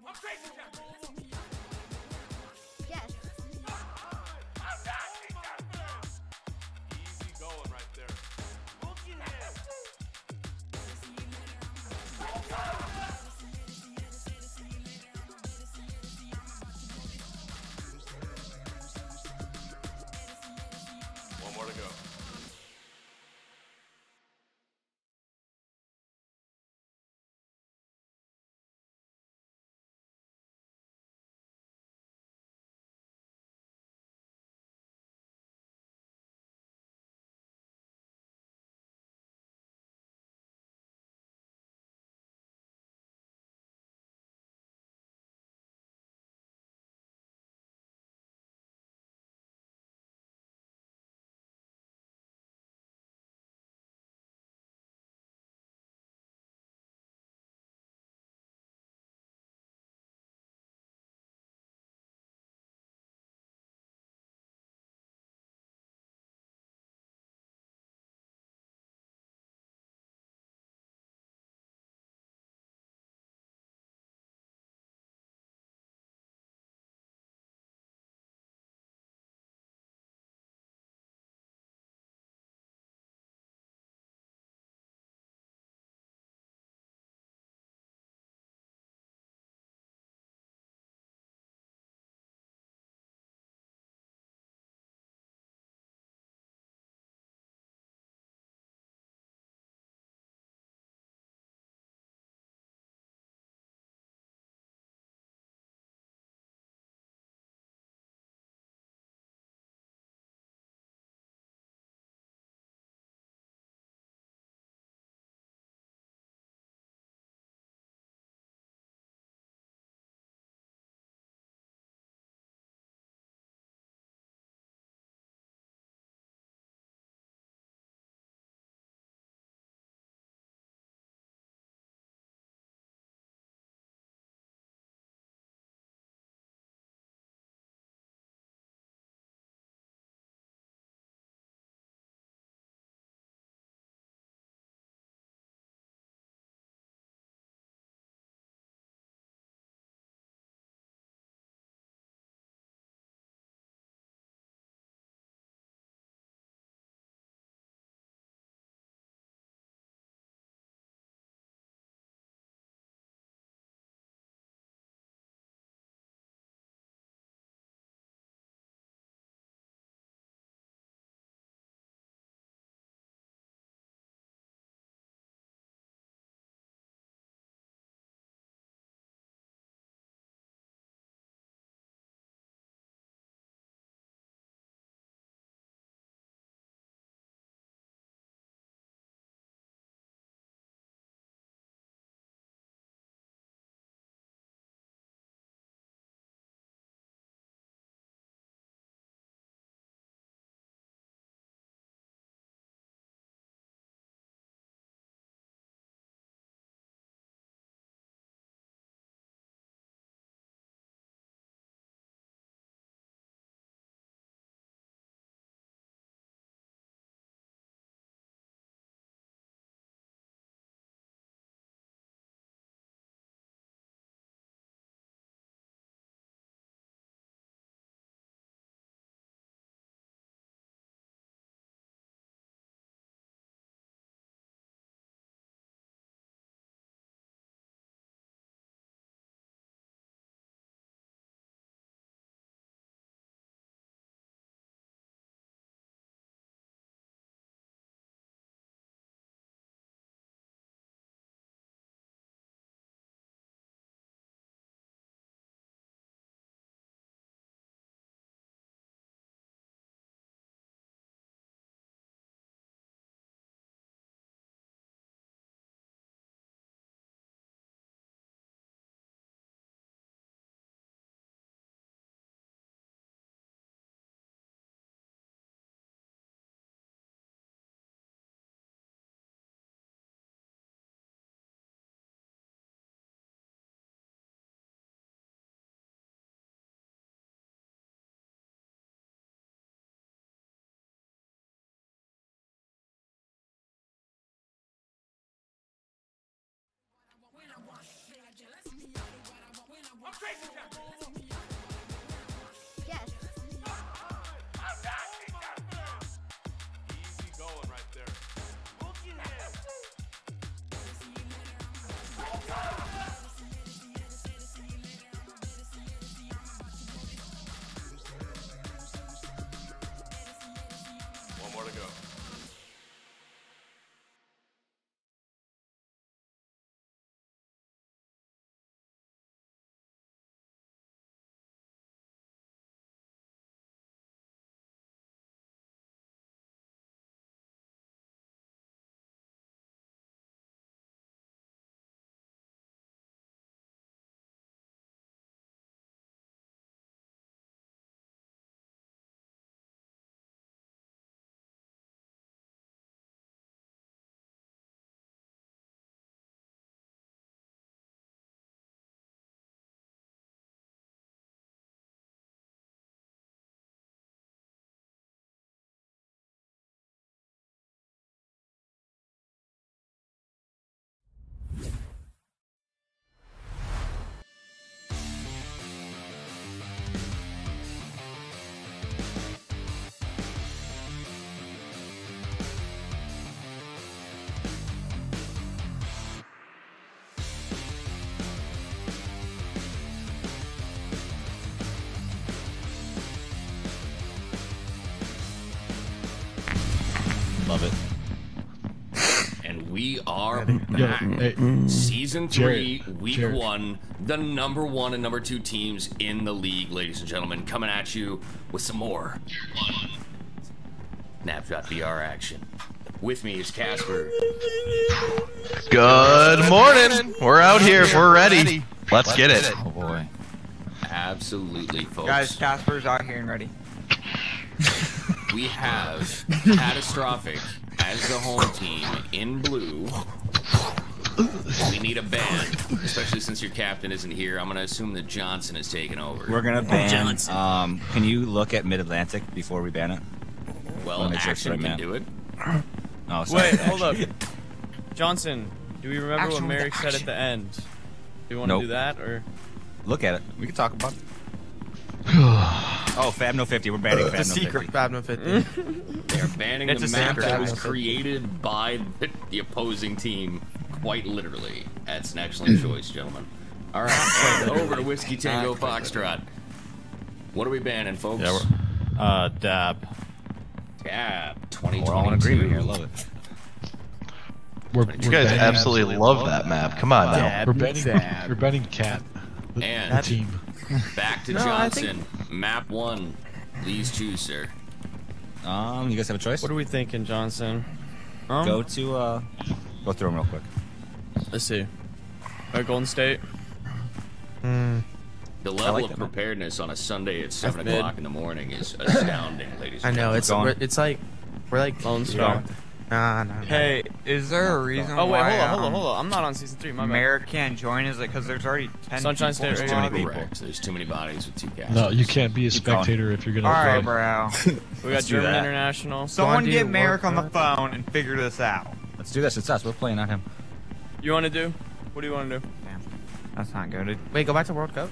I'm crazy, Casper. Yes. Easy going right there. Look at him. One more to go. Love it. And we are back. Season 3, week 1, the #1 and #2 teams in the league, ladies and gentlemen, coming at you with some more Snapshot VR action. With me is Casper. Good morning. We're out here. We're ready. Let's get it. Oh boy. Absolutely, folks. Guys, Casper's out here and ready. We have CATastrophic as the home team in blue. We need a ban, especially since your captain isn't here. I'm going to assume that Johnson is taking over. We're gonna ban. Can you look at Mid-Atlantic before we ban it? Well, make sure Action it's right, can Matt. do it. Oh, sorry. Wait, hold up. Johnson, do we remember what Merrick said at the end? Do you want to do that, or? Look at it. We can talk about it. Oh, Fab No 50. We're banning Fab No 50. Secret Fab No 50. They're banning It's the a map secret. that was created by the opposing team, quite literally. That's an excellent choice, gentlemen. All right, over to Whiskey Tango Foxtrot. What are we banning, folks? Yeah, Dab. Tab 2022. we're all in agreement here. Love it. You guys absolutely love that map. Come on now. We're betting Cat. And The team. back to No, I Johnson. Map 1. Please choose, sir. You guys have a choice? What are we thinking, Johnson? Go to, go through them real quick. Let's see. Golden State. The level like of that map. preparedness on a Sunday at 7 mid. o'clock in the morning is astounding, ladies I and know, gentlemen. it's like, we're like Lone Star. Nah. Hey, is there a reason Oh wait, why hold on. I'm not on season 3. My bad. Merrick can't join? Is it because there's already 10 Sunshine people? State Too many Radio. people. Correct. There's too many bodies with 2 cats. No, you can't be a Keep going. spectator if you're gonna. Alright, play. bro. We got do German that. International. Someone do get World Merrick on the Cup? phone and figure this out. Let's do this. It's us. We're playing, not him. You want to do? What do you want to do? Damn. That's not good. Wait, go back to World Cup?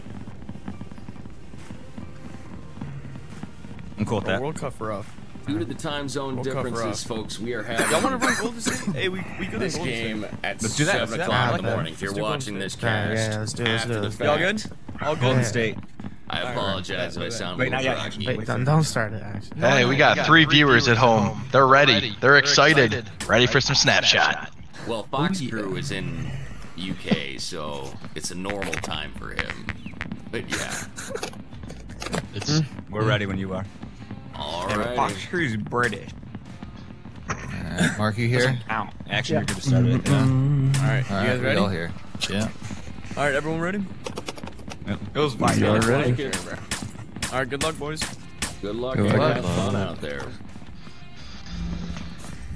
I'm cool with that. World Cup rough. Due to the time zone World Cup differences, folks, we are having Y'all want to run Golden State? Hey, we could this do Golden game State. at Let's do that. 7 Let's do that. o'clock I in like the that. morning. If you're Let's do watching Golden this State. cast Yeah, let's do it, let's after do the it. fact, Y'all good? All Golden good? State. I apologize if I sound a Wait, little not yet. groggy. Wait, don't start it, actually. Hey, we got 3 viewers at home. They're ready. They're excited. Ready for some Snapshot. Well, Fox Crew is in UK, so it's a normal time for him. But yeah. It's We're ready when you are. Alright. Fox Crew's British. Mark, you here? Count. Actually, you're good to start it. Yeah. Alright, you guys we ready? all here. Yeah. Alright, everyone ready? It was fine. You are ready. Like it. Alright, good luck, boys. Good luck. Good and luck. have fun out there.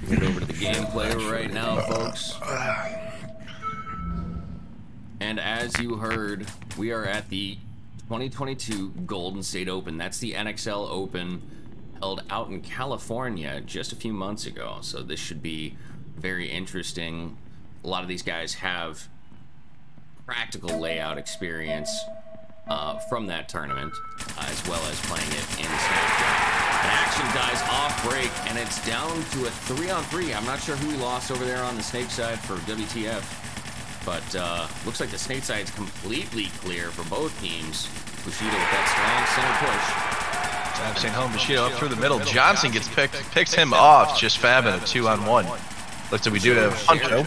Get over to the gameplay right now, folks. And as you heard, we are at the 2022 Golden State Open. That's the NXL Open held out in California just a few months ago. So this should be very interesting. A lot of these guys have practical layout experience from that tournament, as well as playing it in Snapshot. And Action dies off break, and it's down to a 3-on-3. I'm not sure who he lost over there on the Snake side for WTF, but looks like the Snake side's completely clear for both teams. Bushido with that strong center push. Fab staying home. Bushido up through the middle. Johnson gets picks him off. Just Fab in a 2-on-1. Looks like we do have Huncho.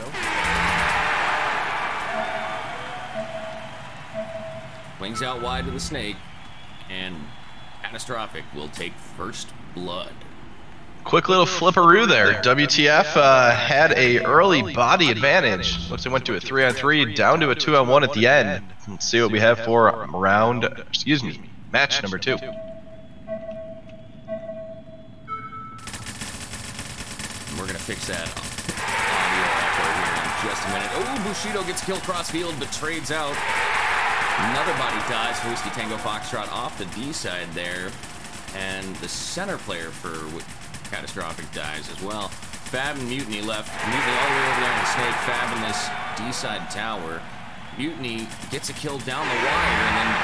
Wings out wide to the Snake, and CATastrophic will take first blood. Quick little flipperoo there. WTF had a early body advantage. Looks like it went to a 3-on-3, down to a 2-on-1 at the end. Let's see what we have for match number 2. We're gonna fix that audio echo here in just a minute. Oh, Bushido gets killed cross field, but trades out. Another body dies for Whiskey Tango Foxtrot off the D side there, and the center player for CATastrophic dies as well. Fab and Mutiny left. Mutiny all the way over there in the Snake. Fab in this D side tower. Mutiny gets a kill down the wire and then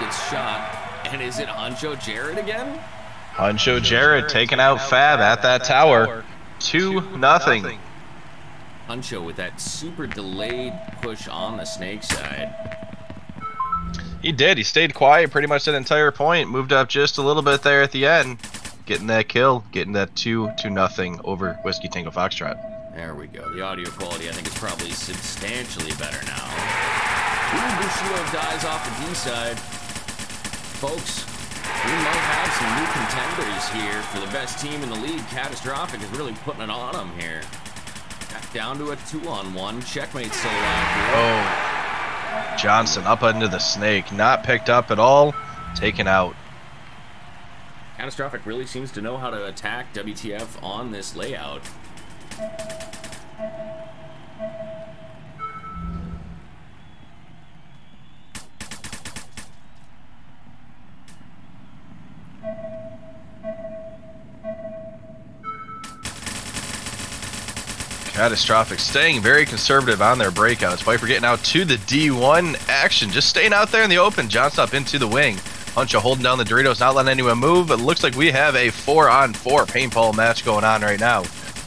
gets shot. And is it Huncho Jared again? Huncho Jared taking out Fab at that tower. 2-0. Huncho with that super delayed push on the Snake side. He did. He stayed quiet pretty much that entire point. Moved up just a little bit there at the end. Getting that kill. Getting that 2-0 over Whiskey Tango Foxtrot. There we go. The audio quality, I think, is probably substantially better now. Ooh, Bushido dies off the D side. Folks, we might have some new contenders here for the best team in the league. CATastrophic is really putting it on them here. Back down to a 2-on-1. Checkmate still alive here. Oh. Johnson up into the Snake. Not picked up at all. Taken out. CATastrophic really seems to know how to attack WTF on this layout. CATastrophic staying very conservative on their breakouts. Viper getting out to the D1 action. Just staying out there in the open. Johnson up into the wing. Huncho holding down the Doritos, not letting anyone move. It looks like we have a 4-on-4 paintball match going on right now.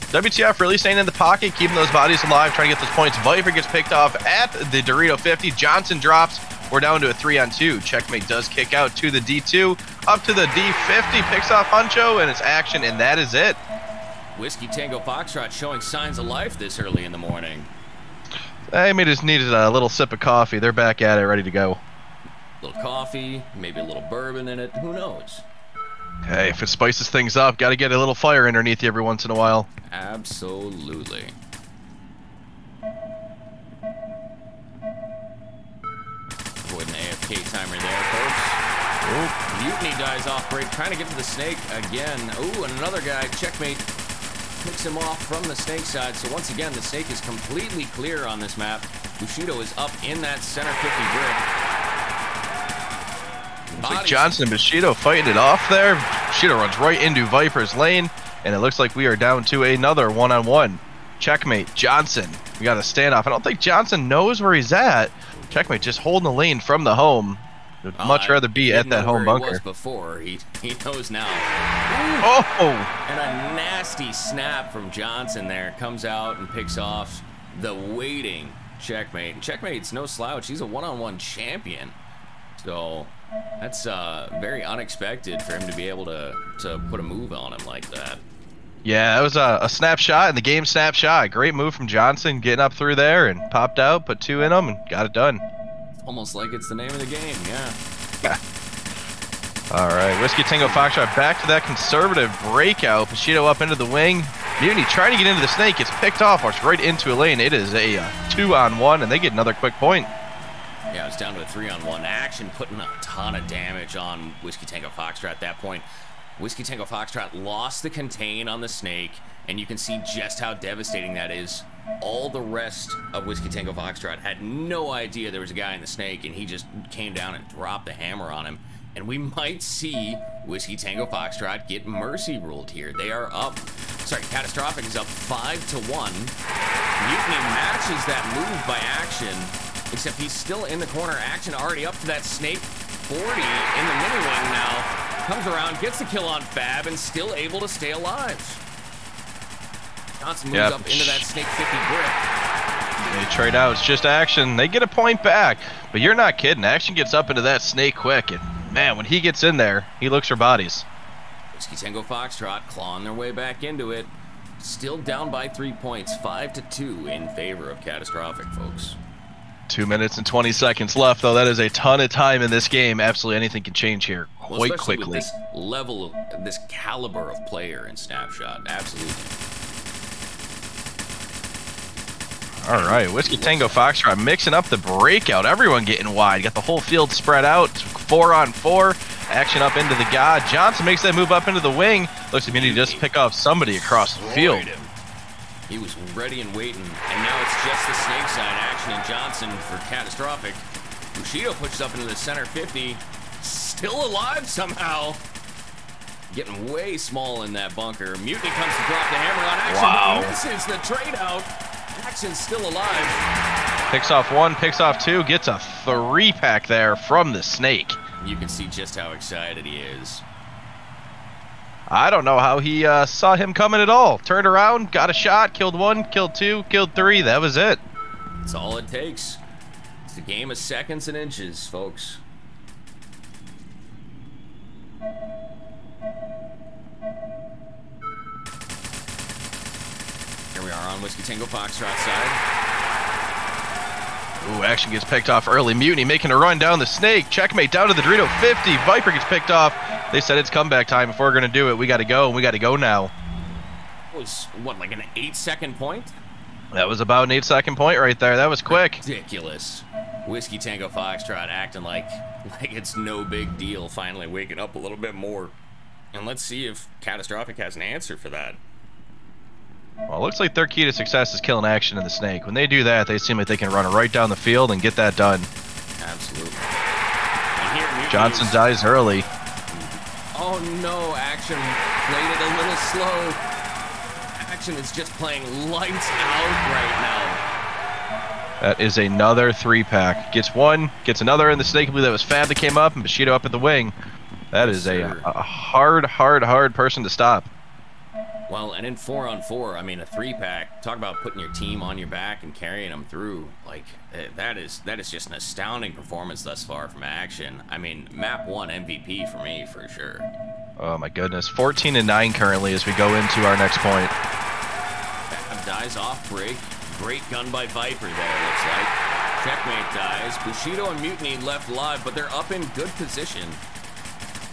WTF really staying in the pocket, keeping those bodies alive, trying to get those points. Viper gets picked off at the Dorito 50. Johnson drops. We're down to a 3-on-2. Checkmate does kick out to the D2. Up to the D50. Picks off Huncho, and it's action, and that is it. Whiskey Tango Foxtrot showing signs of life this early in the morning. They may just needed a little sip of coffee. They're back at it, ready to go. A little coffee, maybe a little bourbon in it. Who knows? Hey, if it spices things up, got to get a little fire underneath you every once in a while. Absolutely. Avoid an AFK timer there, folks. Oh, Mutiny dies off break, trying to get to the Snake again. Oh, and another guy, Checkmate, picks him off from the Snake side. So once again, the Snake is completely clear on this map. Bushido is up in that center 50 brick. Looks like Johnson and Bushido fighting it off there. Bushido runs right into Viper's lane, and it looks like we are down to another 1-on-1. Checkmate, Johnson. We got a standoff. I don't think Johnson knows where he's at. Checkmate just holding the lane from the home. Would much rather be at that home bunker. He was before. He knows now. Oh! And a nasty snap from Johnson there. Comes out and picks off the waiting Checkmate. And Checkmate's no slouch. He's a 1-on-1 champion. So that's very unexpected for him to be able to put a move on him like that. Yeah, that was a snapshot in the game snapshot. Great move from Johnson, getting up through there and popped out, put 2 in him, and got it done. Almost like it's the name of the game, yeah. All right, Whiskey Tango Foxtrot back to that conservative breakout. Bushido up into the wing. Mutiny trying to get into the Snake, gets picked off, walks right into a lane. It is a 2-on-1, and they get another quick point. Yeah, it's down to a 3-on-1 action, putting a ton of damage on Whiskey Tango Foxtrot at that point. Whiskey Tango Foxtrot lost the contain on the Snake, and you can see just how devastating that is. All the rest of Whiskey Tango Foxtrot had no idea there was a guy in the Snake, and he just came down and dropped the hammer on him. And we might see Whiskey Tango Foxtrot get mercy ruled here. They are up. Sorry, CATastrophic is up 5-1. Mutiny matches that move by action. Except he's still in the corner. Action already up to that snake. 40 in the mini wing now. Comes around, gets the kill on Fab, and still able to stay alive. Johnson moves up into that snake 50 grip. They trade out. It's just Action. They get a point back. But you're not kidding. Action gets up into that snake quick. And, man, when he gets in there, he looks for bodies. Whiskey Tango Foxtrot clawing their way back into it. Still down by 3 points. 5-2 in favor of Catastrophic, folks. 2 minutes and 20 seconds left, though. That is a ton of time in this game. Absolutely anything can change here quite quickly. With this level, this caliber of player in Snapshot. Absolutely. All right, Whiskey Tango Foxtrot mixing up the breakout. Everyone getting wide. Got the whole field spread out. 4-on-4. Action up into the god. Johnson makes that move up into the wing. Looks like he need to just pick off somebody across the field. He was ready and waiting, and now it's just the snake side. Action and Johnson for Catastrophic. Bushido pushes up into the center 50. Still alive somehow. Getting way small in that bunker. Mutiny comes to drop the hammer on Action. Wow. Misses the trade out. Action's still alive. Picks off one, picks off two, gets a 3-pack there from the snake. You can see just how excited he is. I don't know how he saw him coming at all. Turned around, got a shot, killed one, killed two, killed three. That was it. That's all it takes. It's a game of seconds and inches, folks. Here we are on Whiskey Tango Foxtrot side. Ooh, Action gets picked off early. Mutiny making a run down the snake. Checkmate down to the Dorito 50. Viper gets picked off. They said it's comeback time. If we're going to do it, we got to go, and we got to go now. It was, what, like an 8-second point? That was about an 8-second point right there. That was quick. Ridiculous. Whiskey Tango Foxtrot acting like it's no big deal, finally waking up a little bit more. And let's see if Catastrophic has an answer for that. Well, it looks like their key to success is killing Action in the snake. When they do that, they seem like they can run it right down the field and get that done. Absolutely. And here, Johnson dies early. Oh no, Action played it a little slow. Action is just playing lights out right now. That is another 3-pack. Gets one, gets another in the snake. I believe that was Fab that came up, and Bushido up at the wing. That is a hard person to stop. Well, and in 4-on-4, I mean, a 3-pack, talk about putting your team on your back and carrying them through. Like, that is just an astounding performance thus far from Action. I mean, map 1 MVP for me, for sure. Oh my goodness. 14-9 currently as we go into our next point. Fab dies off break. Great gun by Viper there, looks like. Checkmate dies. Bushido and Mutiny left alive, but they're up in good position.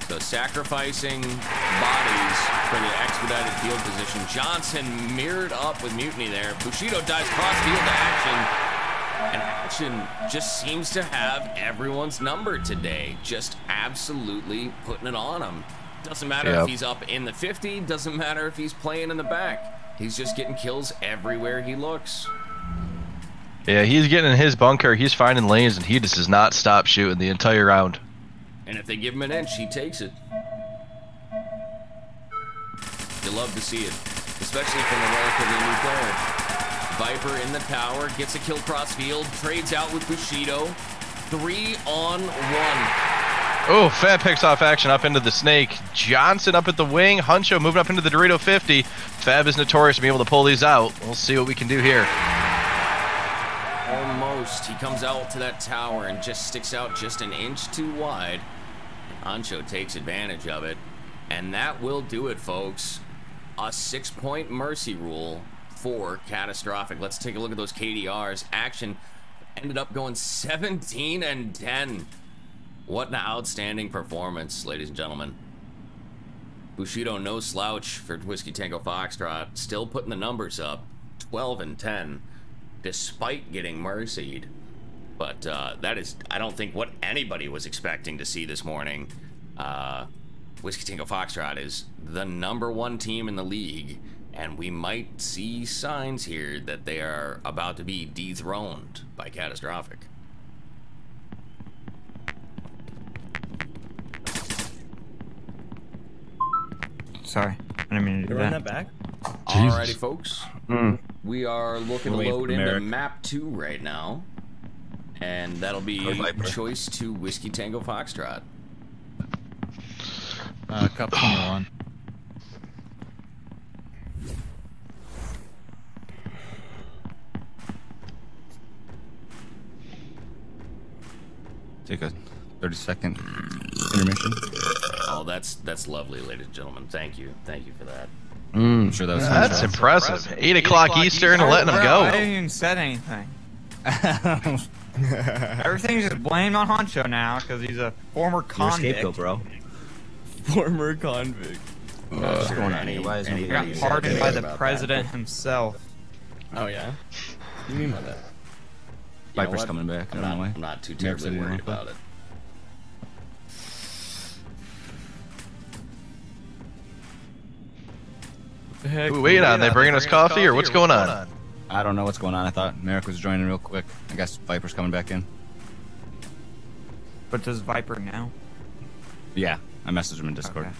So sacrificing bodies for the expedited field position. Johnson mirrored up with Mutiny there. Bushido dives cross field to Action. And Action just seems to have everyone's number today. Just absolutely putting it on him. Doesn't matter if he's up in the 50. Doesn't matter if he's playing in the back. He's just getting kills everywhere he looks. Yeah, he's getting in his bunker. He's finding lanes, and he just does not stop shooting the entire round. And if they give him an inch, he takes it. You love to see it, especially from a relatively new player. Viper in the tower, gets a kill cross field, trades out with Bushido. 3-on-1. Oh, Fab picks off Action up into the snake. Johnson up at the wing. Huncho moving up into the Dorito 50. Fab is notorious to be able to pull these out. We'll see what we can do here. Almost. He comes out to that tower and just sticks out just an inch too wide. Huncho takes advantage of it. And that will do it, folks. A 6-point mercy rule for Catastrophic. Let's take a look at those KDRs. Action ended up going 17-10. What an outstanding performance, ladies and gentlemen. Bushido, no slouch for Whiskey Tango Foxtrot. Still putting the numbers up. 12-10. Despite getting mercied. But that is, I don't think, what anybody was expecting to see this morning. Whiskey Tango Foxtrot is the #1 team in the league, and we might see signs here that they are about to be dethroned by Catastrophic. Sorry, I didn't mean to do Run that. that back. Alrighty, folks. We are looking to load into map 2 right now. And that'll be Viper. choice to Whiskey Tango Foxtrot. Cup 21. Take a 30-second intermission. Oh, that's lovely, ladies and gentlemen. Thank you for that. I'm sure that was That's impressive. 8 o'clock Eastern, letting them I go. haven't even said anything. Everything's just blamed on Honcho now because he's a former You're a convict. scapegoat, bro. Former convict. What's going on here? Why is He nobody got saying pardoned anything by the about that? president himself. Oh yeah. What do you mean by that? You know Viper's what? coming back. I I'm don't know why. not too Merrick terribly said he worried wanted to. about it. The heck? Who wait on? They bringing us coffee or what's going on? I don't know what's going on. I thought Merrick was joining real quick. I guess Viper's coming back in. But does Viper now? Yeah, I messaged him in Discord. Okay.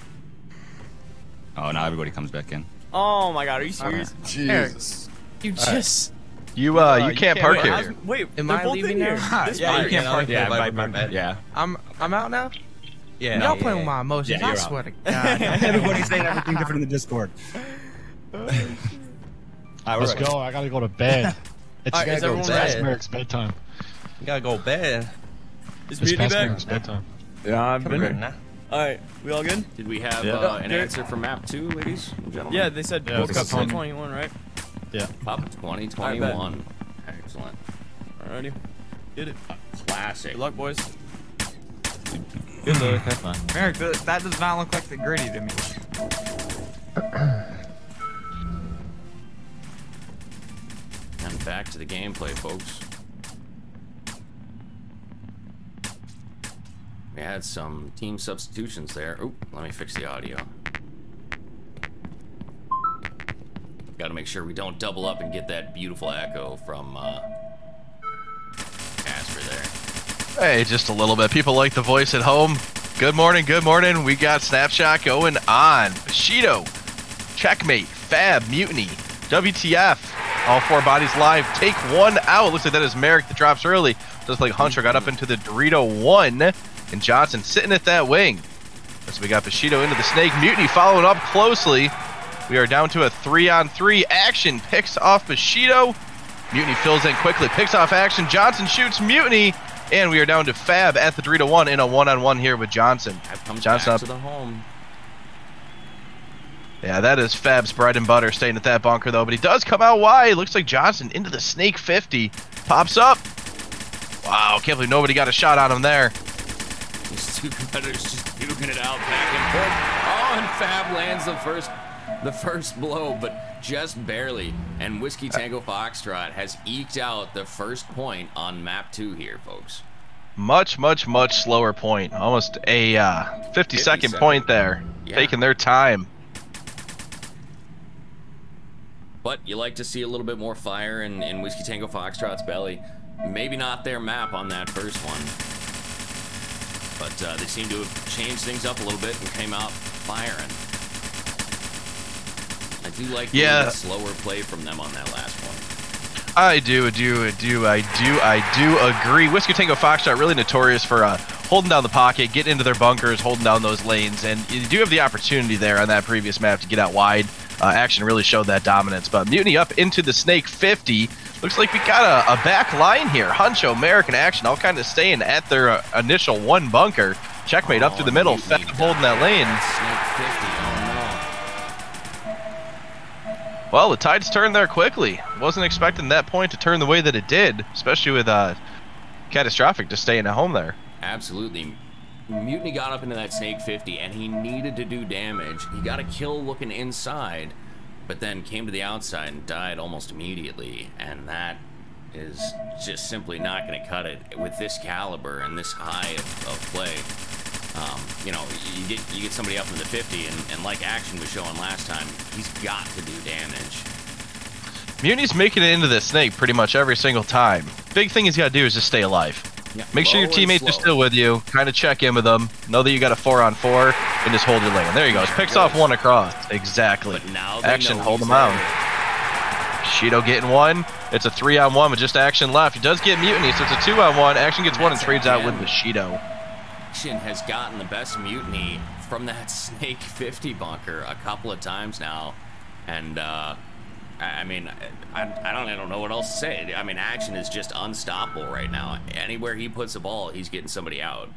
Oh, now everybody comes back in. Oh my God, are you serious? Jesus. You just. You can't park Wait, here. wait, Am they're I both leaving in here. now? This Yeah, you Viper- can't park Yeah, there, Viper. Viper. Yeah. I'm out now. Yeah. Y'all playing with my emotions. Yeah, I you're swear to God. Everybody's saying everything different in the Discord. Let's go. I gotta go to bed. It's Alright, is everyone past ready? Merrick's bedtime. You gotta go to bed. Is It's Mutiny past back? Merrick's bedtime. Yeah, I've been here. now. Alright, we all good? Did we have Yeah. an answer for map 2, ladies and gentlemen? Yeah, they said Yeah, World it's Cup fun. 2021, right? Yeah. Pop 2021. Excellent. Alrighty. Did it. Classic. Good luck, boys. Good luck. Have fun. Merrick, that does not look like the gritty to me. And back to the gameplay, folks. We had some team substitutions there. Oh, let me fix the audio. Got to make sure we don't double up and get that beautiful echo from Casper there. Hey, just a little bit. People like the voice at home. Good morning, good morning. We got Snapshot going on. Bushido, Checkmate, Fab, Mutiny, WTF. All 4 bodies live. Take 1 out. Looks like that is Merrick that drops early. Just like Hunter got up into the Dorito 1. And Johnson sitting at that wing. So we got Bushido into the snake. Mutiny following up closely. We are down to a 3-on-3. Action picks off Bushido. Mutiny fills in quickly, picks off Action. Johnson shoots Mutiny. And we are down to Fab at the Dorito 1 in a 1-on-1 here with Johnson. That comes Johnson back up. to the home. Yeah, that is Fab's bread and butter staying at that bunker, though. But he does come out wide. Looks like Johnson into the snake 50. Pops up. Wow, can't believe nobody got a shot on him there. These two competitors just duking it out back and forth. Oh, and Fab lands the first blow, but just barely. And Whiskey Tango Foxtrot has eked out the first point on map 2 here, folks. Much, much, much slower point. Almost a 50-second point there. Yeah. Taking their time. But you like to see a little bit more fire in Whiskey Tango Foxtrot's belly. Maybe not their map on that first one. But they seem to have changed things up a little bit and came out firing. I do like the little bit slower play from them on that last one. I do agree. Whiskey Tango Foxtrot really notorious for holding down the pocket, getting into their bunkers, holding down those lanes, and you do have the opportunity there on that previous map to get out wide. Action really showed that dominance, but Mutiny up into the snake 50. Looks like we got a back line here. Huncho, American Action, all kind of staying at their initial 1 bunker. Checkmate up through the middle, Fab holding that lane. Snake 50, oh no. Well, the tides turned there quickly. Wasn't expecting that point to turn the way that it did, especially with CATastrophic just staying at home there. Absolutely. Mutiny got up into that snake 50 and he needed to do damage. He got a kill looking inside, but then came to the outside and died almost immediately. And that is just simply not going to cut it with this caliber and this high of play. You know, you get somebody up in the 50 and like Action was showing last time, he's got to do damage. Mutiny's making it into the snake pretty much every single time. Big thing he's got to do is just stay alive. Yeah, Make sure your teammates are still with you. Kind of check in with them. Know that you got a 4-on-4 and just hold your lane. There he goes. Picks off 1 across. Exactly. But now they Action, know hold he's him out. there. Bushido getting one. It's a 3-on-1 with just Action left. He does get Mutiny, so it's a 2-on-1. Action gets one and trades out with Bushido. Action has gotten the best Mutiny from that Snake 50 bunker a couple of times now. And, I mean, I don't know what else to say. I mean, Action is just unstoppable right now. Anywhere he puts the ball, he's getting somebody out.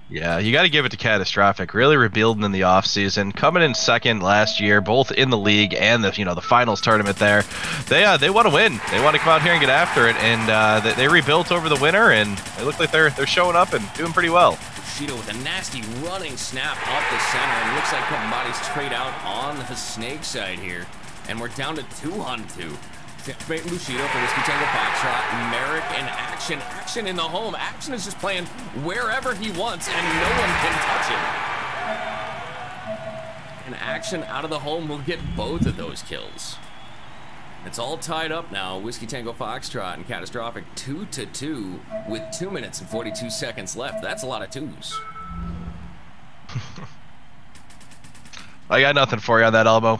Yeah, you got to give it to CATastrophic. Really rebuilding in the offseason, coming in second last year, both in the league and the the finals tournament. There, they want to win. They want to come out here and get after it, and they rebuilt over the winter, and they look like they're showing up and doing pretty well. Bushido with a nasty running snap up the center, and looks like putting bodies straight out on the Snake side here, and we're down to 2-on-2. Bushido for Whiskey Tango Foxtrot, Merrick and Action. Action in the home. Action is just playing wherever he wants, and no one can touch him. And Action out of the home will get both of those kills. It's all tied up now. Whiskey Tango Foxtrot and CATastrophic 2-2 with 2 minutes and 42 seconds left. That's a lot of twos. I got nothing for you on that, Elmo.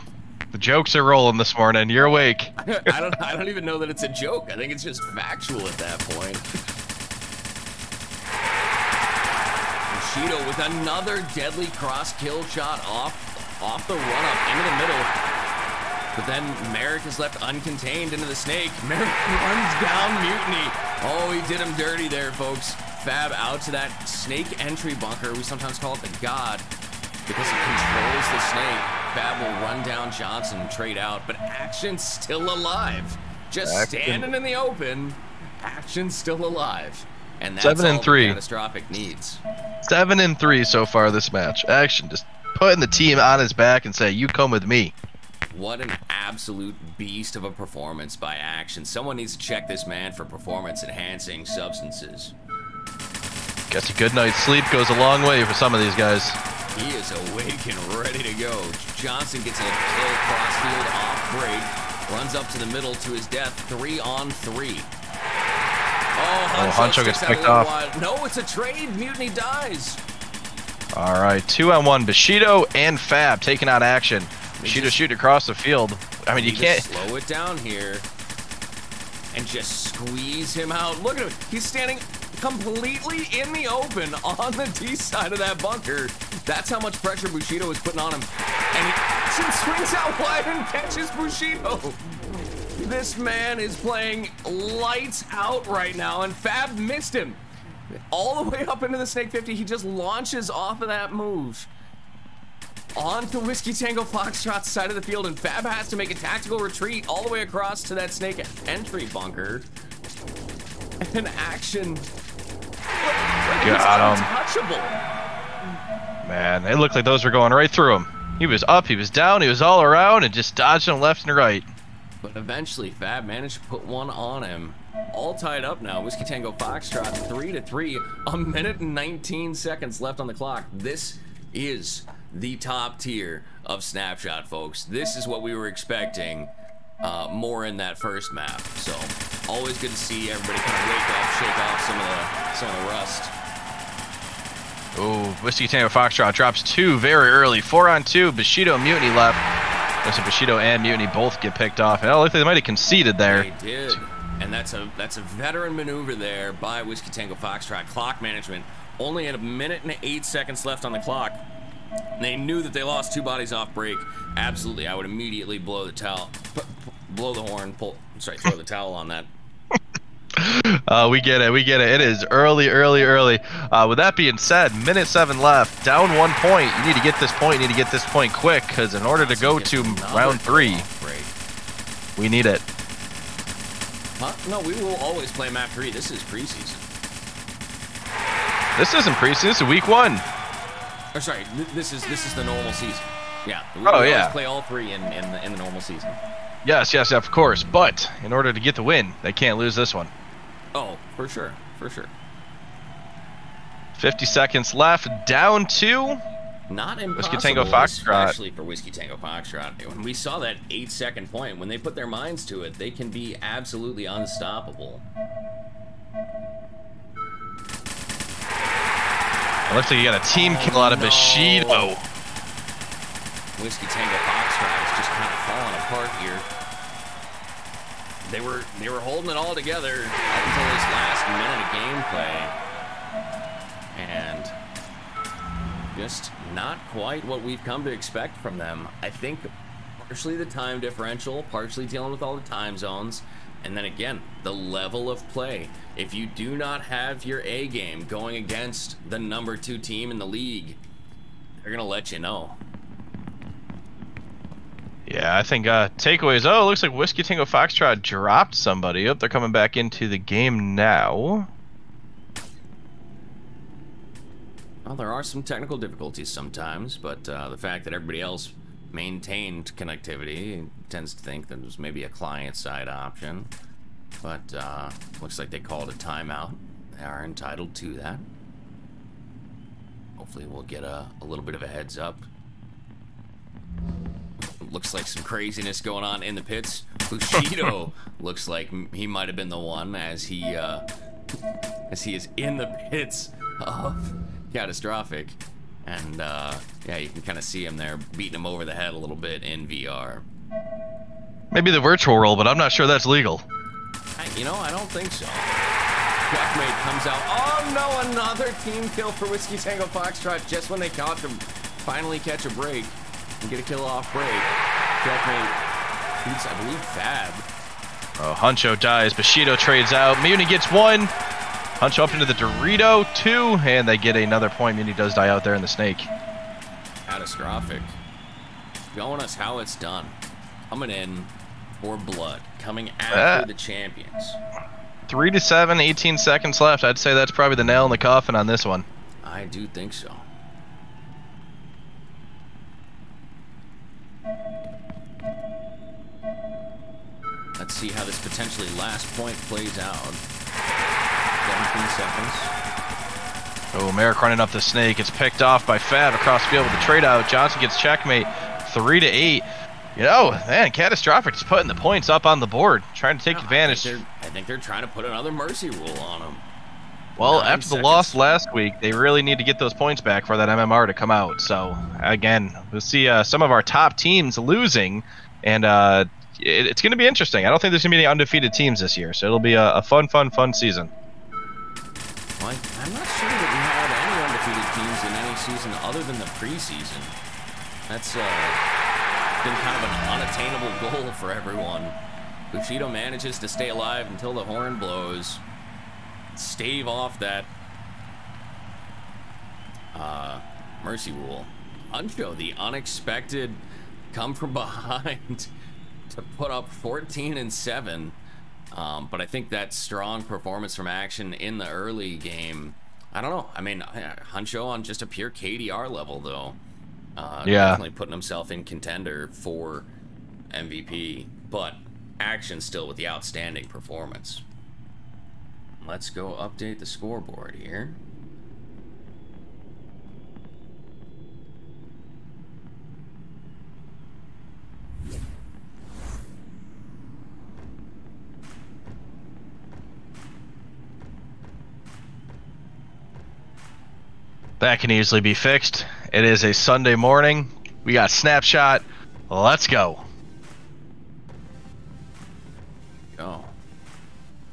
The jokes are rolling this morning. You're awake. I don't even know that it's a joke. I think it's just factual at that point. Bushido with another deadly cross kill shot off the run up into the middle. But then Merrick is left uncontained into the Snake. Merrick runs down Mutiny. Oh, he did him dirty there, folks. Fab out to that Snake entry bunker. We sometimes call it the God, because it controls the Snake. Fab will run down Johnson and trade out, but Action's still alive. Just standing in the open. Action's still alive. And that's 7 and 3. CATastrophic needs. 7 and 3 so far this match. Action just putting the team on his back and say, "You come with me." What an absolute beast of a performance by Action. Someone needs to check this man for performance-enhancing substances. Guess a good night's sleep goes a long way for some of these guys. He is awake and ready to go. Johnson gets a kill crossfield off break, runs up to the middle to his death, 3-on-3. Oh, Honcho gets picked off. Wide. No, it's a trade. Mutiny dies. All right, 2-on-1. Bushido and Fab taking out Action. Bushido shooting across the field. I mean, you can't slow it down here and just squeeze him out. Look at him. He's standing completely in the open on the D side of that bunker. That's how much pressure Bushido is putting on him. And he swings out wide and catches Bushido. This man is playing lights out right now, and Fab missed him. All the way up into the Snake 50, he just launches off of that move onto Whiskey Tango Foxtrot's side of the field, and Fab has to make a tactical retreat all the way across to that Snake entry bunker. And Action got him. Untouchable. Man, it looked like those were going right through him. He was up, he was down, he was all around, and just dodged them left and right. But eventually, Fab managed to put one on him. All tied up now. Whiskey Tango Foxtrot 3-3. A minute and 19 seconds left on the clock. This is the top tier of Snapshot, folks. This is what we were expecting more in that first map. So always good to see everybody kind of wake up, shake off some of the rust. Oh, Whiskey Tango Foxtrot drops 2 very early. 4-on-2. Bushido and Mutiny left. So Bushido and Mutiny both get picked off. And it looked like they might have conceded there. They did. And that's a veteran maneuver there by Whiskey Tango Foxtrot. Clock management. Only at a minute and 8 seconds left on the clock. They knew that they lost 2 bodies off break. Absolutely, I would immediately blow the towel, blow the horn, throw the towel on that. We get it. It is early. With that being said, minute 7 left, down 1 point. You need to get this point. You need to get this point quick, because in order to go to round 3, we need it. Huh? No, we will always play map 3. This is preseason. This isn't preseason. This is week 1. Or sorry, this is the normal season. Yeah. We always play all 3 in the normal season. Yes, of course. But in order to get the win, they can't lose this one. Oh, for sure. 50 seconds left, down 2. Not impossible, Whiskey Tango Foxtrot. especially for Whiskey Tango Foxtrot. When we saw that 8-second point, when they put their minds to it, they can be absolutely unstoppable. It looks like you got a team kill out of Bushido. Whiskey Tango Foxtrot is just kind of falling apart here. they were holding it all together up until this last minute of gameplay, and just not quite what we've come to expect from them. I think partially the time differential, partially dealing with all the time zones, and then again, the level of play. If you do not have your A game going against the #2 team in the league, they're gonna let you know. Yeah, I think takeaways. Oh, it looks like Whiskey Tango Foxtrot dropped somebody. Oh, they're coming back into the game now. Well, there are some technical difficulties sometimes, but the fact that everybody else maintained connectivity tends to think that there's maybe a client-side option. But looks like they called a timeout. They are entitled to that. Hopefully we'll get a little bit of a heads up. Looks like some craziness going on in the pits. Bushido looks like he might have been the one, as he is in the pits of CATastrophic, and yeah, you can kind of see him there beating him over the head a little bit in VR. Maybe the virtual role, but I'm not sure that's legal. You know, I don't think so. Checkmate comes out. Oh no, another team kill for Whiskey Tango Foxtrot just when they caught him. Finally catch a break and get a kill off break. Checkmate beats, I believe, Fab. Oh, Huncho dies. Bushido trades out. Muni gets 1. Huncho up into the Dorito, 2, and they get another point. Muni does die out there in the snake. CATastrophic. Showing us how it's done. Coming in for blood. Coming after the champions. 3-7, 18 seconds left. I'd say that's probably the nail in the coffin on this one. I do think so. Let's see how this potentially last point plays out. 17 seconds. Oh, Merrick running up the snake. It's picked off by Fab across the field with the trade out. Johnson gets checkmate. 3-8. You know, man, CATastrophic is putting the points up on the board, trying to take advantage. I think they're trying to put another mercy rule on them. Well, after the loss last week, they really need to get those points back for that MMR to come out. So, again, we'll see some of our top teams losing, and it's going to be interesting. I don't think there's going to be any undefeated teams this year, so it'll be a fun season. Well, I'm not sure that we had any undefeated teams in any season other than the preseason. That's been kind of an unattainable goal for everyone. Bushido manages to stay alive until the horn blows. Stave off that mercy rule. Huncho, the unexpected come from behind to put up 14-7. But I think that strong performance from Action in the early game, I don't know. I mean, Huncho on just a pure KDR level, though. Yeah. Definitely putting himself in contender for MVP. But Action still with the outstanding performance. Let's go update the scoreboard here. That can easily be fixed. It is a Sunday morning. We got Snapshot. Let's go. Go.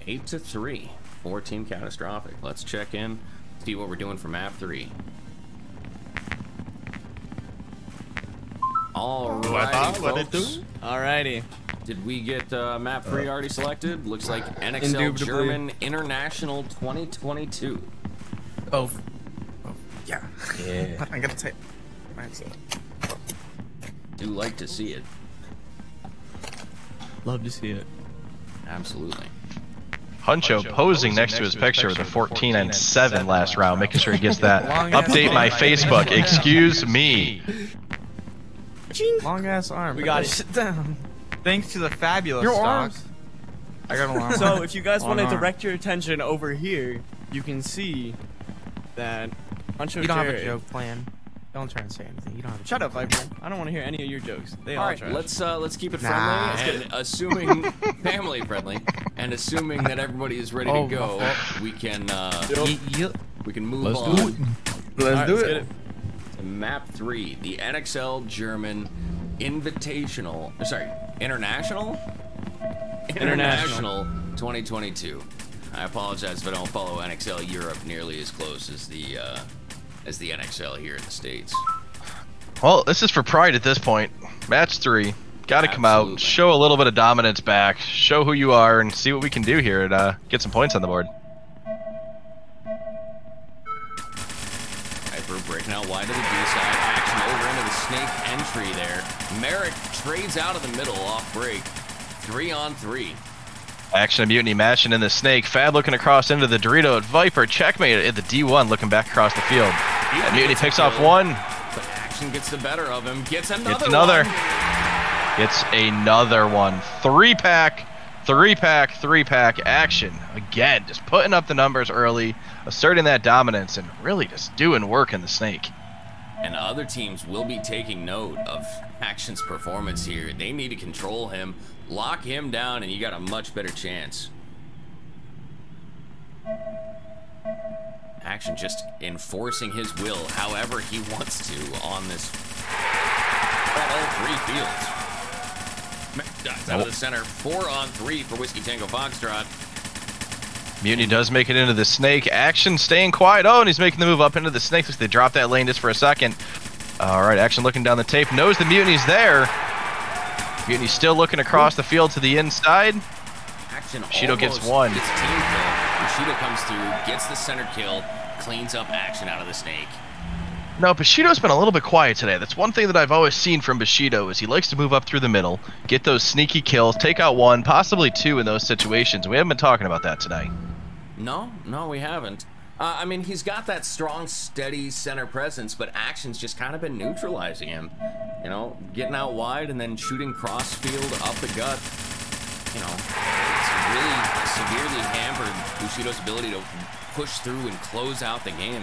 8-3 for Team CATastrophic. Let's check in, see what we're doing for map 3. Alrighty, folks. Alrighty. Did we get map 3 already selected? Looks like NXL Indubitably. German International 2022. Oh. Yeah. Yeah. I gotta take. Do like to see it. Love to see it. Absolutely. Huncho posing next to his picture with a 14-7 last round, making sure he gets that. Update my Facebook. Excuse me. Long ass arm. We got it. Sit down. Thanks to the fabulous Your stock. arms. I got a long So arm. if you guys Long want to arm. direct your attention over here, you can see that Huncho You don't have a Jared- joke plan. Don't try and say anything. You don't have a Shut joke up, Viper. I don't want to hear any of your jokes. They all All right, trash. let's keep it Nah. friendly and assuming family friendly, and assuming that everybody is ready Oh, to go, my fault. we can plan. we can move Let's on do it. Alright, let's get it. to map 3, the NXL German Invitational. Sorry, International. International 2022. I apologize if I don't follow NXL Europe nearly as close as the NXL here in the States. Well, this is for pride at this point. Match 3. Got to come out, show a little bit of dominance back, show who you are, and see what we can do here and get some points on the board. Viper breaking out wide to the B side. Action over into the snake entry there. Merrick trades out of the middle off break. 3-on-3. Action of Mutiny matching in the snake. Fab looking across into the Dorito at Viper. Checkmate at the D1 looking back across the field. And Mutiny picks off one. But Action gets the better of him. Gets another one. Gets another one. 3-pack. 3-pack. 3-pack. Action. Again, just putting up the numbers early. Asserting that dominance and really just doing work in the snake. And other teams will be taking note of Action's performance here. They need to control him, lock him down, and you got a much better chance. Action just enforcing his will however he wants to on this at all 3 fields. Dives out of the center. 4-on-3 for Whiskey Tango Foxtrot. Mutiny does make it into the snake. Action staying quiet. Oh, and he's making the move up into the snake. Looks like they dropped that lane just for a second. All right, Action looking down the tape. Knows the Mutiny's there. Mutiny's still looking across the field to the inside. Action Bushido gets one. Gets team kill. Bushido comes through, gets the center kill, cleans up Action out of the snake. No, Bushido's been a little bit quiet today. That's one thing that I've always seen from Bushido is he likes to move up through the middle, get those sneaky kills, take out 1, possibly 2 in those situations. We haven't been talking about that today. No, we haven't. I mean, he's got that strong, steady center presence, but Action's just kind of been neutralizing him. You know, getting out wide and then shooting cross field up the gut. You know, it's really severely hampered Bushido's ability to push through and close out the game.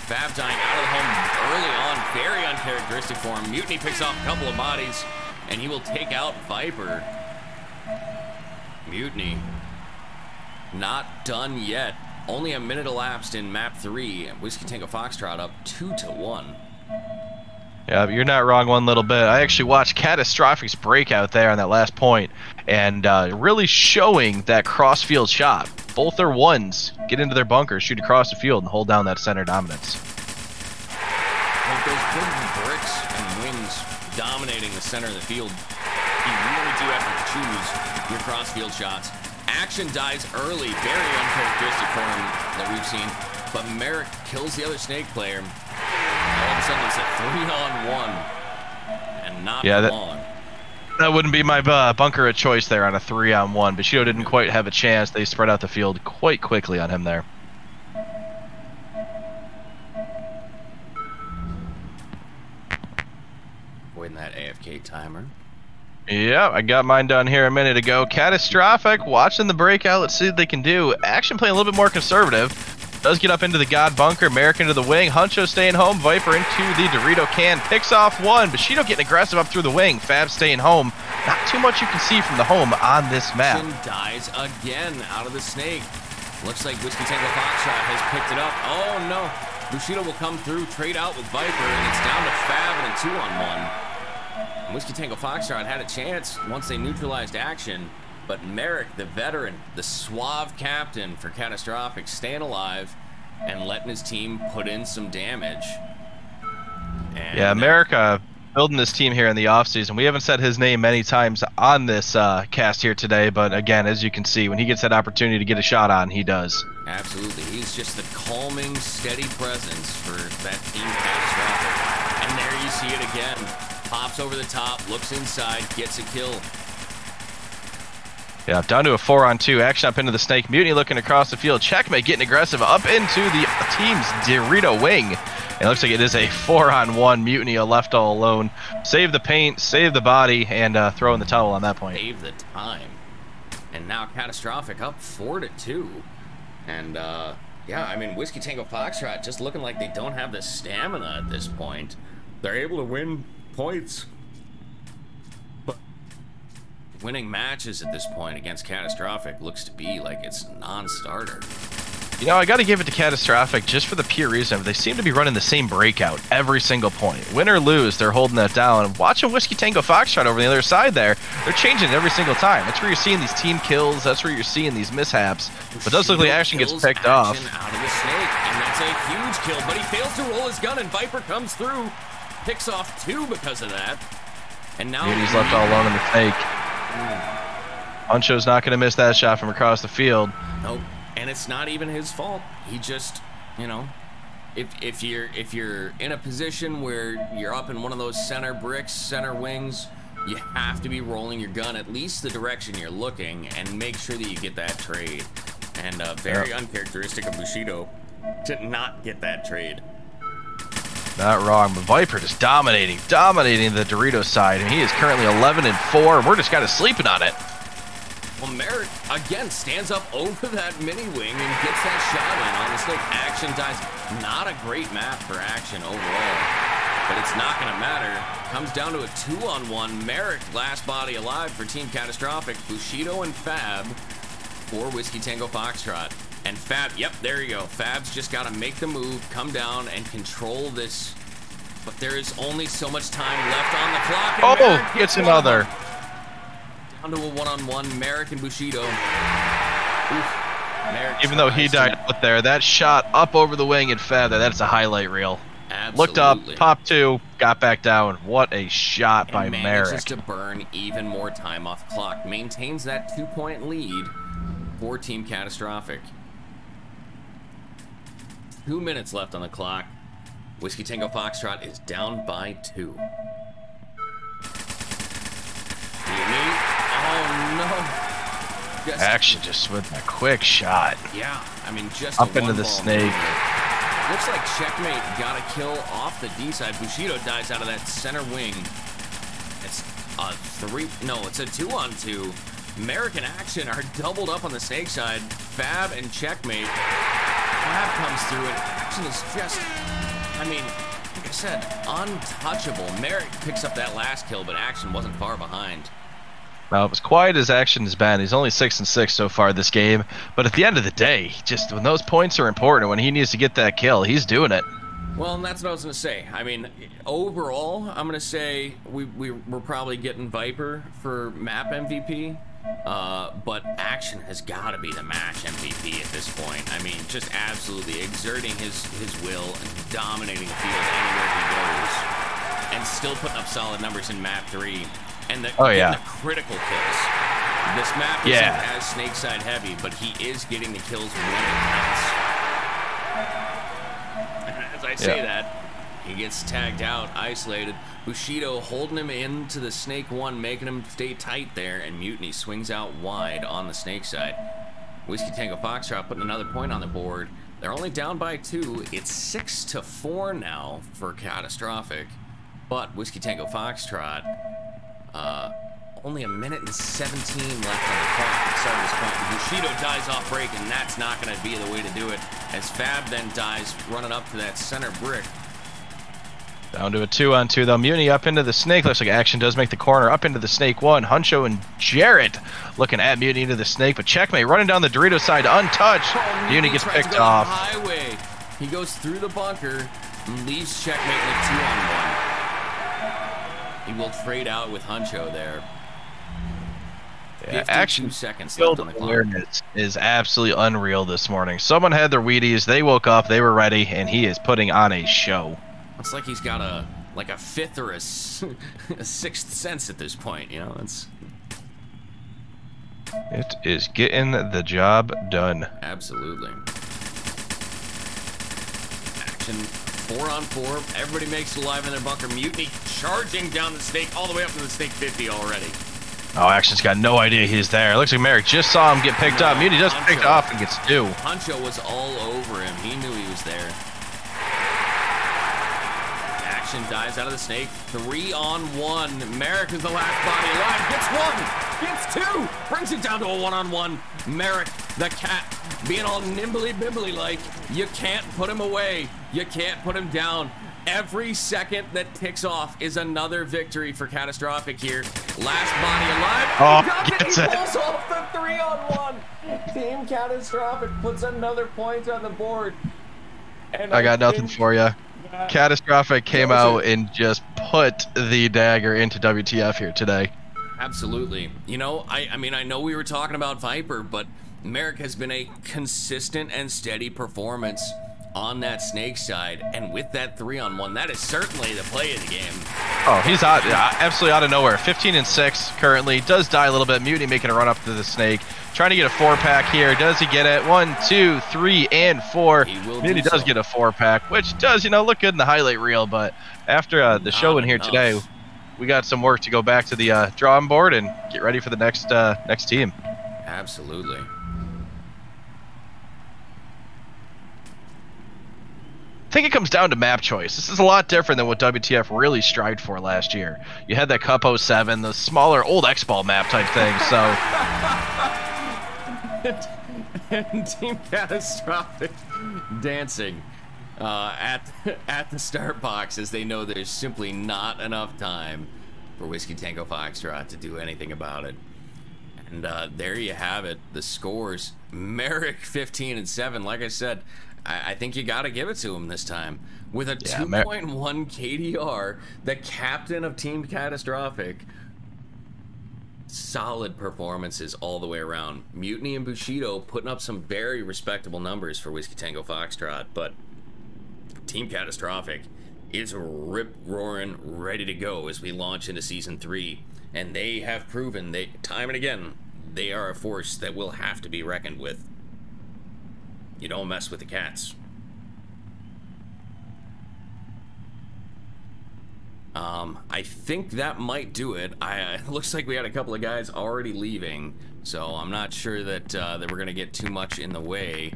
Fab dying out of the home early on, very uncharacteristic for him. Mutiny picks off a couple of bodies, and he will take out Viper. Mutiny not done yet. Only a minute elapsed in map 3. Whiskey Tango Foxtrot up 2-1. Yeah, but you're not wrong one little bit. I actually watched Catastrophic's breakout there on that last point, and really showing that cross-field shot. Both their ones get into their bunkers, shoot across the field, and hold down that center dominance. Like those big bricks and wings dominating the center of the field, you really do have to choose your cross-field shots. Action dies early, very uncharacteristic for him that we've seen, but Merrick kills the other snake player. All of a sudden, it's a 3-on-1, and not long. That wouldn't be my bunker of choice there on a 3-on-1. Bushido didn't quite have a chance. They spread out the field quite quickly on him there. Avoiding that AFK timer. Yeah, I got mine done here a minute ago. Catastrophic, watching the breakout. Let's see what they can do. Action playing a little bit more conservative. Does get up into the God bunker. Merrick into the wing. Huncho staying home. Viper into the Dorito can. Picks off 1. Bushido getting aggressive up through the wing. Fab staying home. Not too much you can see from the home on this map. Action dies again out of the snake. Looks like Whiskey Tango Foxtrot has picked it up. Oh no. Bushido will come through, trade out with Viper, and it's down to Fab and a 2-on-1. Whiskey Tango Foxtrot had a chance once they neutralized Action, but Merrick, the veteran, the suave captain for Catastrophic, staying alive and letting his team put in some damage. And yeah, Merrick building this team here in the offseason. We haven't said his name many times on this cast here today, but again, as you can see, when he gets that opportunity to get a shot on, he does. Absolutely. He's just the calming, steady presence for that team Catastrophic. And there you see it again. Pops over the top, looks inside, gets a kill. Yeah, down to a 4-on-2. Action up into the snake. Mutiny looking across the field. Checkmate getting aggressive up into the team's Dorito wing. And it looks like it is a 4-on-1. Mutiny left all alone. Save the paint, save the body, and throw in the towel on that point. Save the time. And now Catastrophic up 4-2. And yeah, I mean, Whiskey Tango Foxtrot just looking like they don't have the stamina at this point. They're able to win points, but winning matches at this point against Catastrophic looks to be like it's non-starter. You know, I got to give it to CATastrophic just for the pure reason they seem to be running the same breakout every single point. Win or lose, they're holding that down. And watching Whiskey Tango Foxtrot over the other side there, they're changing it every single time. That's where you're seeing these team kills. That's where you're seeing these mishaps. But it does look like Action gets picked off. Out of the snake, and that's a huge kill, but he fails to roll his gun, and Viper comes through, picks off 2 because of that. And now He's left all alone in the snake. Huncho's not going to miss that shot from across the field. Nope. And it's not even his fault. He just, you know, if you're in a position where you're up in one of those center bricks, center wings, you have to be rolling your gun at least the direction you're looking and make sure that you get that trade. And very uncharacteristic of Bushido to not get that trade. Not wrong, but Viper just dominating the Doritos side, and he is currently 11-4, and we're just kind of sleeping on it. Well, Merrick, again, stands up over that mini wing and gets that shot in on the snake. Action dies. Not a great map for Action overall, but it's not going to matter. Comes down to a 2-on-1. Merrick, last body alive for Team CATastrophic. Bushido and Fab for Whiskey Tango Foxtrot. And Fab, yep, there you go. Fab's just got to make the move, come down, and control this. But there is only so much time left on the clock. And Merrick gets another. Down to a 1-on-1, Merrick and Bushido. Even though he died out there, that shot up over the wing and Fab, that's a highlight reel. Absolutely. Looked up, popped 2, got back down. What a shot by Merrick. Manages to burn even more time off the clock. Maintains that 2-point lead for Team CATastrophic. 2 minutes left on the clock. Whiskey Tango Foxtrot is down by 2. Oh no! Action just with a quick shot. Yeah, I mean, just up into the snake. Looks like Checkmate got a kill off the D side. Bushido dies out of that center wing. It's a 3. No, it's a 2-on-2. Merrick and Action are doubled up on the snake side. Fab and Checkmate. Fab comes through, and Action is just, I mean, like I said, untouchable. Merrick picks up that last kill, but Action wasn't far behind. Now, as quiet as Action has been, he's only 6-6 so far this game. But at the end of the day, just when those points are important, when he needs to get that kill, he's doing it. Well, and that's what I was going to say. I mean, overall, I'm going to say we're probably getting Viper for map MVP. But Action has got to be the match MVP at this point. I mean, just absolutely exerting his will and dominating the field anywhere he goes. And still putting up solid numbers in map 3. And the critical kills. This map isn't as snake side heavy, but he is getting the kills when it counts. As I say that, he gets tagged out, isolated. Bushido holding him into the snake 1, making him stay tight there, and Mutiny swings out wide on the snake side. Whiskey Tango Foxtrot putting another point on the board. They're only down by 2. It's 6-4 now for CATastrophic. But Whiskey Tango Foxtrot, only 1 minute and 17 left on the clock at the start of this point. Bushido dies off break, and that's not going to be the way to do it, as Fab then dies running up to that center brick. Down to a 2-on-2 though. Mutiny up into the snake. Looks like Action does make the corner. Up into the snake 1. Huncho and Jarrett looking at Mutiny into the snake, but Checkmate running down the Dorito side untouched. Mutiny gets picked off. Highway. He goes through the bunker and leaves Checkmate in a 2-on-1. He will trade out with Huncho there. Yeah, 52 Action seconds left on the clock. Awareness is absolutely unreal this morning. Someone had their Wheaties, they woke up, they were ready, and he is putting on a show. It's like he's got a fifth or a sixth sense at this point, you know. It is getting the job done. Absolutely. Action 4-on-4. Everybody makes it alive in their bunker. Mutiny charging down the snake all the way up to the snake 50 already. Oh, Action's got no idea he's there. Looks like Merrick just saw him get picked up. Mutiny does pick off and gets 2. Huncho was all over him. He knew he was there. Action dies out of the snake. 3-on-1. Merrick is the last body alive. Gets 1. Gets 2. Brings it down to a 1-on-1. Merrick, the cat, being all nimbly-bimbly like. You can't put him away. You can't put him down. Every second that ticks off is another victory for CATastrophic here. Last body alive. Oh, He gets it. pulls off the 3-on-1. Team CATastrophic puts another point on the board. And I got nothing think for you. that- CATastrophic came out and just put the dagger into WTF here today. Absolutely. You know, I mean, I know we were talking about Viper, but Merrick has been a consistent and steady performance on that snake side, and with that 3-on-1, that is certainly the play of the game. Oh, he's out, absolutely out of nowhere. 15 and 6 currently. Does die a little bit. Mutiny making a run up to the snake. Trying to get a 4-pack here. Does he get it? 1, 2, 3, and 4. Mutiny does get a 4-pack, which does, you know, look good in the highlight reel. But after the show in here today, we got some work to go back to the drawing board and get ready for the next team. Absolutely. I think it comes down to map choice. This is a lot different than what WTF really strived for last year. You had that Cup 07, the smaller old X-Ball map type thing, so... And Team CATastrophic dancing at the start box as they know there's simply not enough time for Whiskey Tango Foxtrot to do anything about it. And there you have it, the scores. Merrick 15 and 7. Like I said, I think you got to give it to him this time. With a 2.1 KDR, the captain of Team CATastrophic. Solid performances all the way around. Mutiny and Bushido putting up some very respectable numbers for Whiskey Tango Foxtrot, but Team CATastrophic is rip-roaring ready to go as we launch into Season 3. And they have proven, time and again, they are a force that will have to be reckoned with. You don't mess with the cats. I think that might do it. It looks like we had a couple of guys already leaving, so I'm not sure that that we're gonna get too much in the way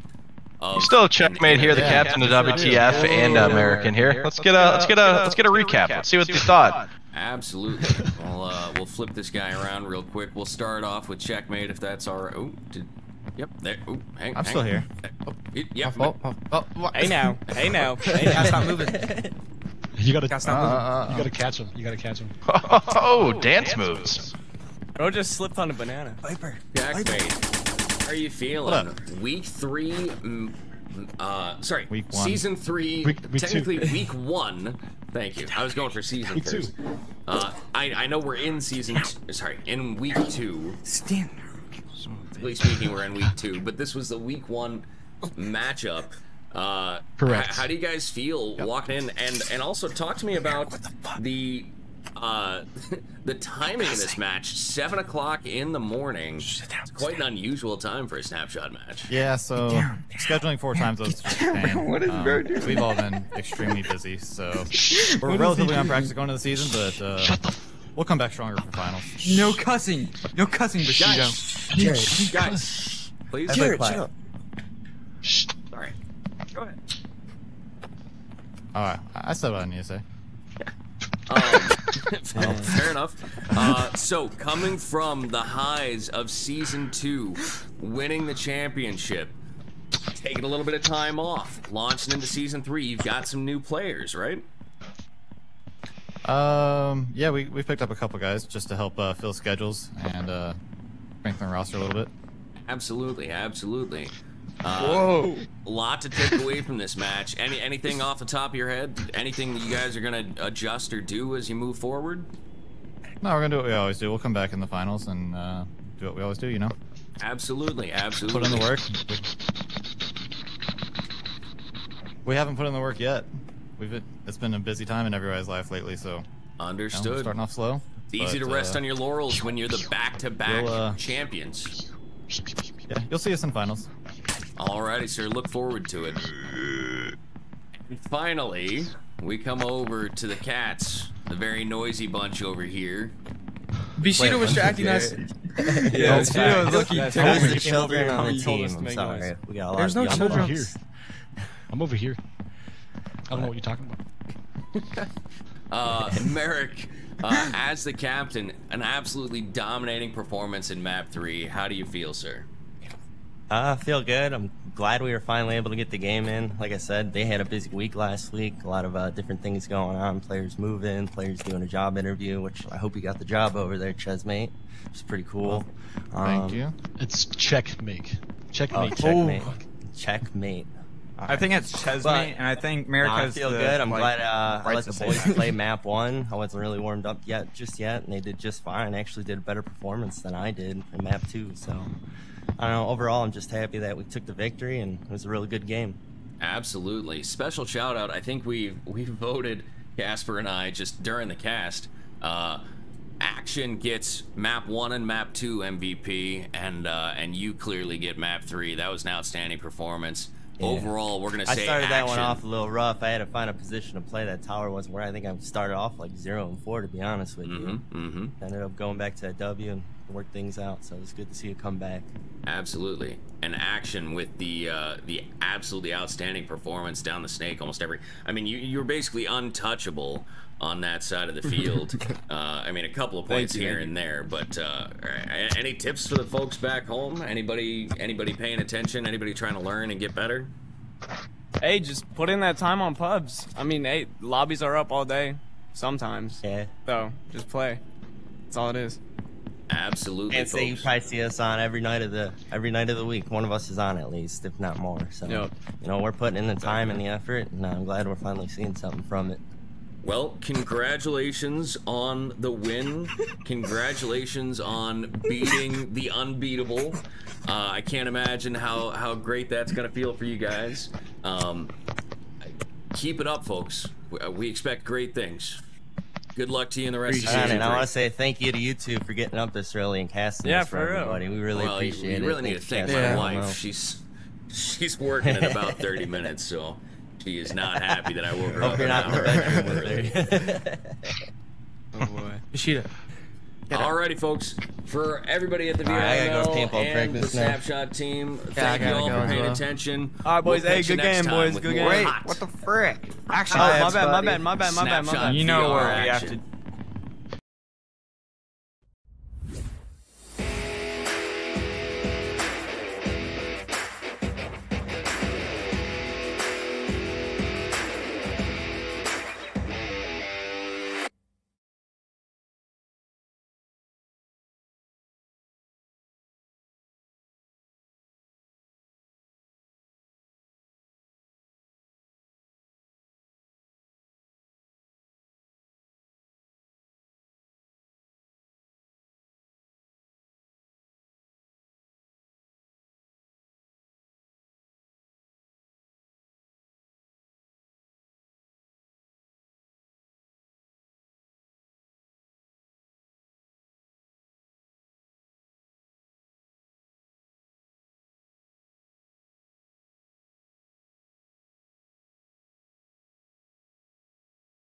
of. Still a checkmate here, the captain of WTF and American here. Let's get a recap. Let's see what they thought. Absolutely. We'll flip this guy around real quick. We'll start off with checkmate if that's all right. Yep, there. Ooh, I'm still here. Yep. Hey now. Hey now. Hey now. Stop moving. You gotta catch him. You gotta catch him. Oh, dance moves. Bro just slipped on a banana. Viper. Checkmate. How are you feeling? Week 3, sorry, Week 1. Season 3, Week technically 2. Week 1. Thank you. I was going for season Week first. 2. I know we're in in Week 2. Stand. At speaking, we're in Week 2, but this was the Week 1 matchup. Correct. How do you guys feel walking in, and also talk to me about the timing of this match? 7 o'clock in the morning. It's quite an unusual time for a snapshot match. Yeah, so scheduling 4 times was just a pain. What is bro doing? We've all been extremely busy, so we're relatively on practice going into the season, but we'll come back stronger for finals. No cussing. No cussing, Bushido. Guys, please. Jared, shut up. Sorry. Go ahead. Alright, I said what I need to say. Fair enough. So, coming from the highs of Season 2, winning the championship, taking a little bit of time off, launching into Season 3, you've got some new players, right? Yeah, we picked up a couple guys just to help fill schedules and strengthen the roster a little bit. Absolutely, absolutely. Whoa. A lot to take away from this match. Anything off the top of your head? Anything that you guys are gonna adjust or do as you move forward? No, we're gonna do what we always do. We'll come back in the finals and do what we always do, you know? Absolutely, absolutely. Put in the work. We haven't put in the work yet. It's been a busy time in everybody's life lately, so Understood. you know, starting off slow. It's easy to rest on your laurels when you're the back-to-back you'll, champions. Yeah, you'll see us in finals. Alrighty, sir. Look forward to it. And finally, we come over to the cats, the very noisy bunch over here. Bushido was distracting us. Yeah, Bushido was lucky. There's the children on the told us team. to I'm make sorry. noise. We got a lot There's no of I'm children. over here. I'm over here. I don't know what you're talking about. Merrick, as the captain, an absolutely dominating performance in Map 3. How do you feel, sir? I feel good. I'm glad we were finally able to get the game in. Like I said, they had a busy week last week. A lot of different things going on. Players moving, players doing a job interview, which I hope you got the job over there, Chesmate. It's pretty cool. Thank you. It's checkmate. Checkmate. Oh, checkmate. Checkmate. I think it's Chesmate, and I think America's I feel good. I'm glad I let the boys play map 1. I wasn't really warmed up just yet, and they did just fine. Actually did a better performance than I did in map 2, so I don't know. Overall, I'm just happy that we took the victory, and it was a really good game. Absolutely. Special shout out. I think we voted, Casper and I, just during the cast. Action gets map 1 and map 2 MVP, and you clearly get map 3. That was an outstanding performance. Yeah. Overall, we're gonna say I started that one Action. off a little rough. I had to find a position to play. That tower wasn't where I think I started off like 0 and 4, to be honest with you. Ended up going back to that W and work things out. So it was good to see it come back. Absolutely. And Action with the absolutely outstanding performance down the snake almost every. I mean, you're basically untouchable on that side of the field. I mean, a couple of points here and there, but any tips for the folks back home? Anybody paying attention? Anybody trying to learn and get better? Hey, just put in that time on pubs. I mean, hey, lobbies are up all day, sometimes. Yeah. So just play. That's all it is. Absolutely. Can't say you probably see us on every night of the week. One of us is on at least, if not more. So you know, we're putting in the time and the effort, and I'm glad we're finally seeing something from it. Well, congratulations on the win. Congratulations on beating the unbeatable. I can't imagine how great that's going to feel for you guys. Keep it up, folks. We expect great things. Good luck to you in the rest of the season. And I want to say thank you to you two for getting up this early and casting this for everybody. We really appreciate it. You really need to thank my wife. She's working in about 30 minutes, so she is not happy that I woke her up an hour early. Oh boy. Ishida. Alrighty, folks. For everybody at the VRML and the Snapshot team, thank you all for paying attention. All right, boys. Hey, good game, boys. Good game. What the frick? Actually, my bad. you know where we have to